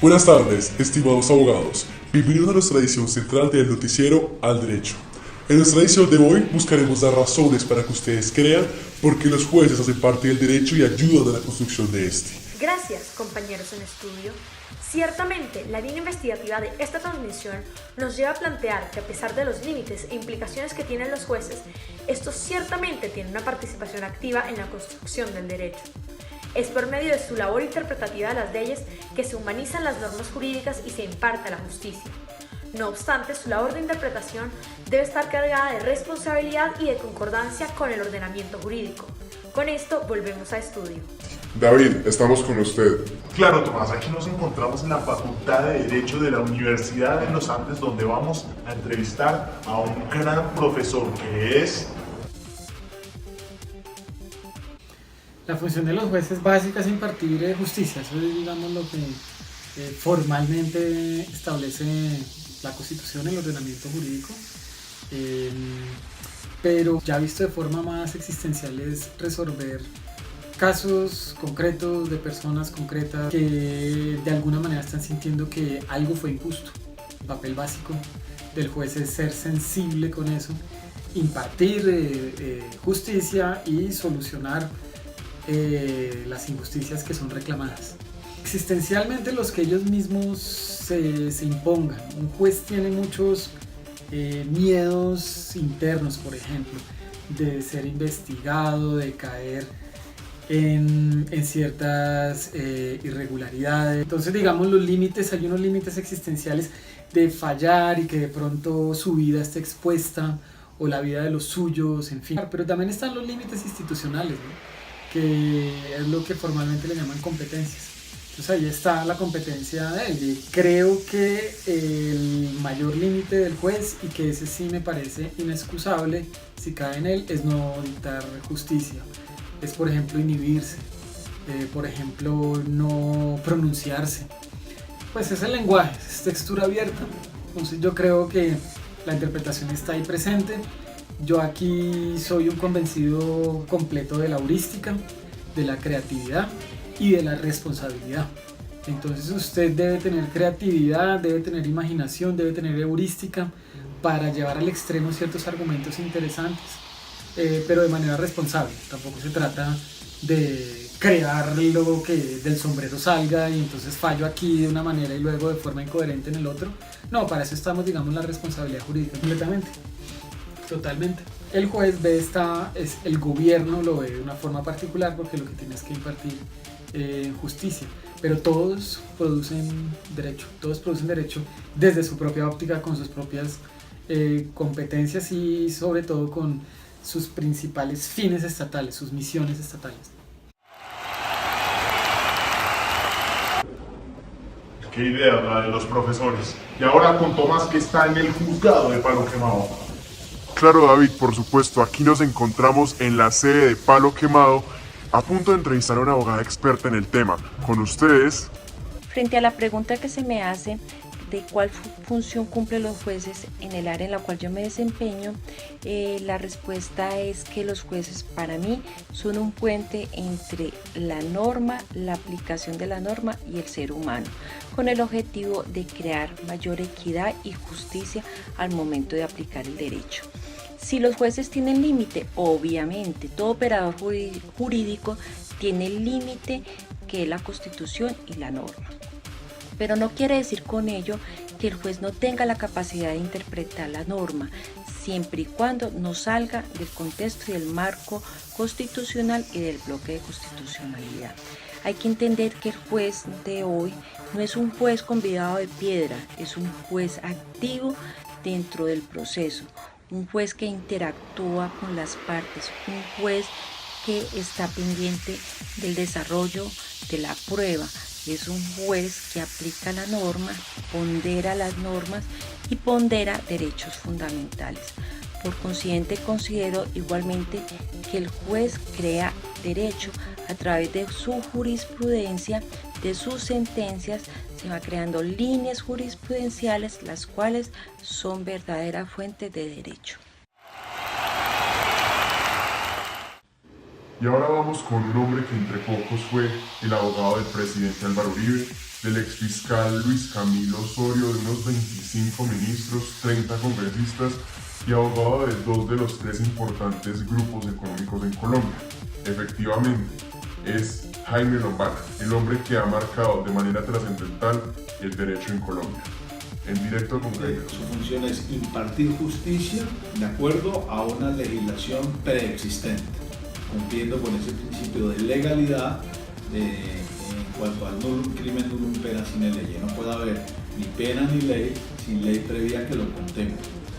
Buenas tardes, estimados abogados. Bienvenidos a nuestra edición central del noticiero Al Derecho. En nuestra edición de hoy buscaremos dar razones para que ustedes crean por qué los jueces hacen parte del derecho y ayudan a la construcción de este. Gracias, compañeros en estudio. Ciertamente, la línea investigativa de esta transmisión nos lleva a plantear que a pesar de los límites e implicaciones que tienen los jueces, estos ciertamente tienen una participación activa en la construcción del derecho. Es por medio de su labor interpretativa de las leyes que se humanizan las normas jurídicas y se imparte la justicia. No obstante, su labor de interpretación debe estar cargada de responsabilidad y de concordancia con el ordenamiento jurídico. Con esto volvemos a estudio. David, estamos con usted. Claro, Tomás, aquí nos encontramos en la Facultad de Derecho de la Universidad de los Andes, donde vamos a entrevistar a un gran profesor que es... La función de los jueces básica es impartir justicia, eso es, digamos, lo que formalmente establece la Constitución, el ordenamiento jurídico, pero ya visto de forma más existencial es resolver casos concretos de personas concretas que de alguna manera están sintiendo que algo fue injusto. El papel básico del juez es ser sensible con eso, impartir justicia y solucionar las injusticias que son reclamadas. Existencialmente los que ellos mismos se impongan. Un juez tiene muchos miedos internos, por ejemplo, de ser investigado, de caer en ciertas irregularidades. Entonces, digamos, hay unos límites existenciales de fallar y que de pronto su vida esté expuesta o la vida de los suyos, en fin. Pero también están los límites institucionales, ¿no? Que es lo que formalmente le llaman competencias. Entonces ahí está la competencia de él. Y creo que el mayor límite del juez, y que ese sí me parece inexcusable si cae en él, es no dictar justicia. Es, por ejemplo, inhibirse, por ejemplo, no pronunciarse. Pues es el lenguaje, es textura abierta. Entonces yo creo que la interpretación está ahí presente. Yo aquí soy un convencido completo de la heurística, de la creatividad y de la responsabilidad. Entonces usted debe tener creatividad, debe tener imaginación, debe tener heurística para llevar al extremo ciertos argumentos interesantes, pero de manera responsable. Tampoco se trata de crear lo que del sombrero salga y entonces fallo aquí de una manera y luego de forma incoherente en el otro. No, para eso estamos, digamos, la responsabilidad jurídica completamente. Totalmente. El juez ve el gobierno lo ve de una forma particular porque lo que tiene es que impartir justicia, pero todos producen derecho desde su propia óptica, con sus propias competencias y sobre todo con sus principales fines estatales, sus misiones estatales. Qué idea la de los profesores. Y ahora con Tomás, que está en el juzgado de Palo Quemado. Claro, David, por supuesto, aquí nos encontramos en la sede de Palo Quemado, a punto de entrevistar a una abogada experta en el tema. Con ustedes... Frente a la pregunta que se me hace de cuál función cumplen los jueces en el área en la cual yo me desempeño, la respuesta es que los jueces para mí son un puente entre la norma, la aplicación de la norma y el ser humano, con el objetivo de crear mayor equidad y justicia al momento de aplicar el derecho. Si los jueces tienen límite, obviamente todo operador jurídico tiene el límite que es la Constitución y la norma. Pero no quiere decir con ello que el juez no tenga la capacidad de interpretar la norma, siempre y cuando no salga del contexto y del marco constitucional y del bloque de constitucionalidad. Hay que entender que el juez de hoy no es un juez convidado de piedra, es un juez activo dentro del proceso, un juez que interactúa con las partes, un juez que está pendiente del desarrollo de la prueba. Es un juez que aplica la norma, pondera las normas y pondera derechos fundamentales. Por consiguiente, considero igualmente que el juez crea derecho a través de su jurisprudencia, de sus sentencias, se va creando líneas jurisprudenciales, las cuales son verdaderas fuentes de derecho. Y ahora vamos con un hombre que entre pocos fue el abogado del presidente Álvaro Uribe, del exfiscal Luis Camilo Osorio, de unos 25 ministros, 30 congresistas y abogado de 2 de los 3 importantes grupos económicos en Colombia. Efectivamente, es Jaime Lombana, el hombre que ha marcado de manera trascendental el derecho en Colombia. En directo con Jaime. Su función es impartir justicia de acuerdo a una legislación preexistente, cumpliendo con ese principio de legalidad en cuanto al crimen nullum pena sine lege. No puede haber ni pena ni ley sin ley previa que lo contemple.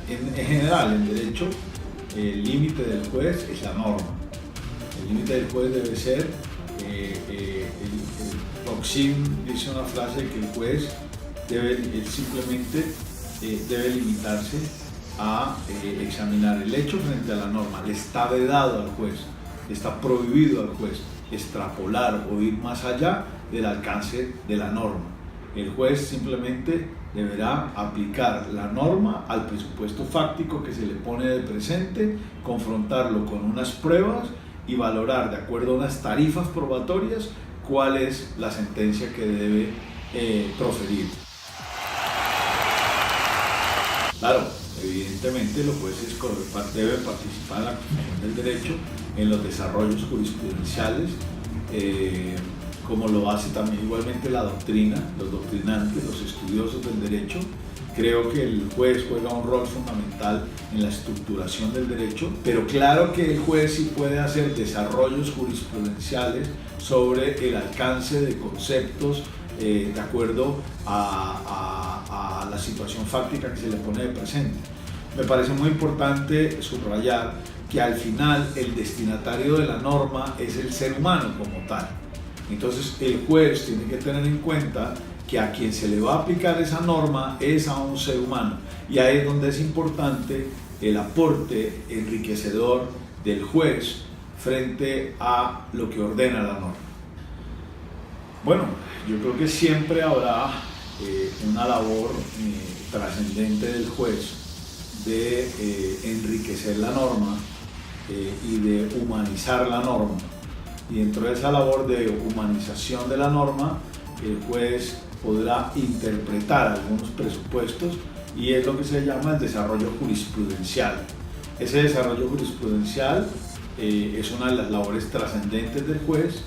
En general, en derecho, el límite del juez es la norma. El límite del juez debe ser, el Proxim dice una frase que el juez simplemente debe limitarse a examinar el hecho frente a la norma. Le está vedado al juez, le está prohibido al juez extrapolar o ir más allá del alcance de la norma. El juez simplemente deberá aplicar la norma al presupuesto fáctico que se le pone de presente, confrontarlo con unas pruebas y valorar de acuerdo a unas tarifas probatorias cuál es la sentencia que debe proferir. Claro, evidentemente los jueces deben participar en la construcción del derecho, en los desarrollos jurisprudenciales, como lo hace también igualmente la doctrina, los doctrinantes, los estudiosos del derecho. Creo que el juez juega un rol fundamental en la estructuración del derecho, pero claro que el juez sí puede hacer desarrollos jurisprudenciales sobre el alcance de conceptos de acuerdo a la situación fáctica que se le pone de presente. Me parece muy importante subrayar que al final el destinatario de la norma es el ser humano como tal. Entonces el juez tiene que tener en cuenta que a quien se le va a aplicar esa norma es a un ser humano, y ahí es donde es importante el aporte enriquecedor del juez frente a lo que ordena la norma. Bueno, yo creo que siempre habrá una labor trascendente del juez de enriquecer la norma y de humanizar la norma. Y dentro de esa labor de humanización de la norma, el juez podrá interpretar algunos presupuestos, y es lo que se llama el desarrollo jurisprudencial. Ese desarrollo jurisprudencial es una de las labores trascendentes del juez,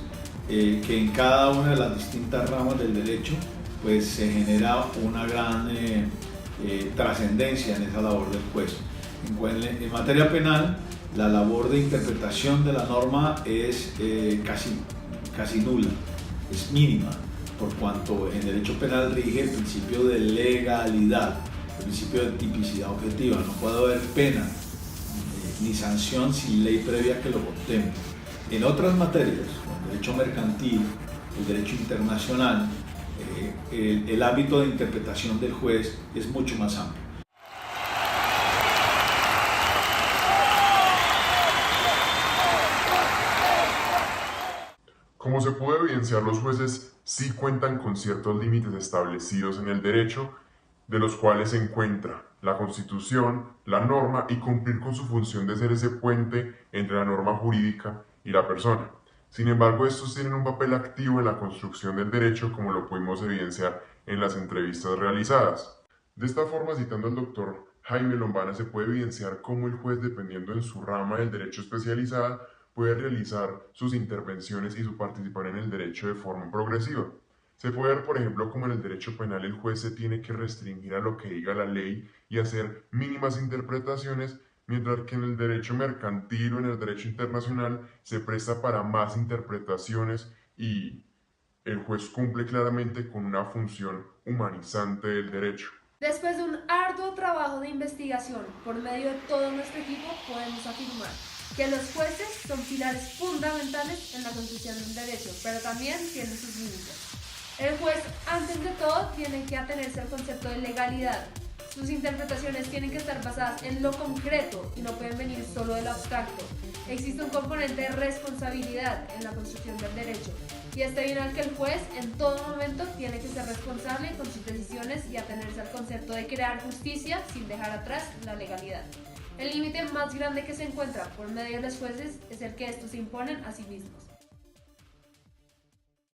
que en cada una de las distintas ramas del derecho pues se genera una gran trascendencia en esa labor del juez. En materia penal, la labor de interpretación de la norma es casi nula, es mínima, por cuanto en derecho penal rige el principio de legalidad, el principio de tipicidad objetiva. No puede haber pena ni sanción sin ley previa que lo contemple. En otras materias, como el derecho mercantil, el derecho internacional, el ámbito de interpretación del juez es mucho más amplio. Como se puede evidenciar, los jueces sí cuentan con ciertos límites establecidos en el derecho, de los cuales se encuentra la Constitución, la norma, y cumplir con su función de ser ese puente entre la norma jurídica y la persona. Sin embargo, estos tienen un papel activo en la construcción del derecho, como lo pudimos evidenciar en las entrevistas realizadas. De esta forma, citando al doctor Jaime Lombana, se puede evidenciar cómo el juez, dependiendo en su rama del derecho especializada, puede realizar sus intervenciones y su participación en el derecho de forma progresiva. Se puede ver, por ejemplo, cómo en el derecho penal el juez se tiene que restringir a lo que diga la ley y hacer mínimas interpretaciones, mientras que en el derecho mercantil o en el derecho internacional se presta para más interpretaciones y el juez cumple claramente con una función humanizante del derecho. Después de un arduo trabajo de investigación por medio de todo nuestro equipo, podemos afirmar que los jueces son pilares fundamentales en la construcción del derecho, pero también tienen sus límites. El juez, antes de todo, tiene que atenerse al concepto de legalidad. Sus interpretaciones tienen que estar basadas en lo concreto y no pueden venir solo del abstracto. Existe un componente de responsabilidad en la construcción del derecho, y este viene al que el juez en todo momento tiene que ser responsable con sus decisiones y atenerse al concepto de crear justicia sin dejar atrás la legalidad. El límite más grande que se encuentra por medio de los jueces es el que estos se imponen a sí mismos.